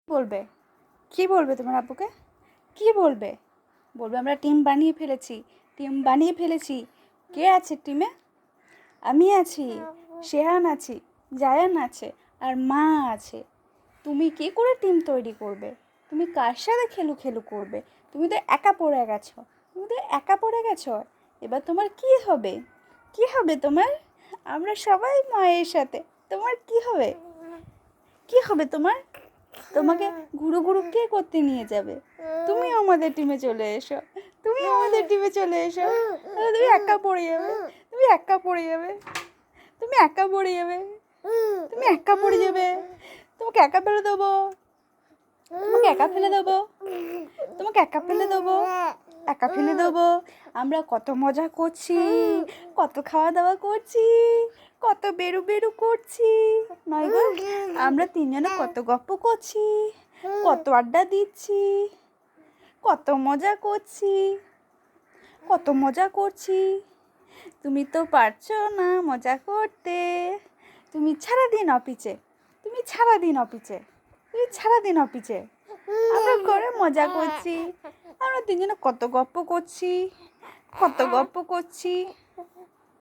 বলবে? কি বলবে তোমার আব্বুকে? কি বলবে? বলবে আমরা টিম বানিয়ে ফেলেছি, টিম বানিয়ে ফেলেছি। কে আছে টিমে? আমি আছি, শেহান আছি, জায়ান আছে, আর মা আছে। তুমি কি করে টিম তৈরি করবে? তুমি কার সাথে খেলু খেলু করবে? তুমি তো একা পড়ে গেছো, তুমি তো একা পড়ে গেছো। এবার তোমার কি হবে? কি হবে তোমার? আমরা সবাই মায়ের সাথে। তোমার কি হবে? কি হবে তোমার? তোমাকে ঘুরু ঘুরু কে করতে নিয়ে যাবে? তুমি আমাদের টিমে চলে এসো, তুমি আমাদের টিমে চলে এসো। তুমি একা পড়ে যাবে, তুমি একা পড়ে যাবে, তুমি একা পড়ে যাবে, তুমি একা পড়ে যাবে। তোমাকে একা ফেলে দেবো, তোমাকে একা ফেলে দেবো, তোমাকে একা ফেলে দেবো, একা ফেলে দেবো। আমরা কত মজা করছি, কত খাওয়া দাওয়া করছি, কত বেরু বেরু করছি, নয় গো? আমরা তিনজনে কত গপ্প করছি, কত আড্ডা দিচ্ছি, কত মজা করছি, কত মজা করছি। তুমি তো পারছো না মজা করতে। তুমি সারাদিন অফিসে, তুমি সারাদিন অফিসে, তুমি সারাদিন অফিসে। আমরা ঘরে মজা করছি, আমরা তিনজনে কত গপ্প করছি, কত গপ্প করছি।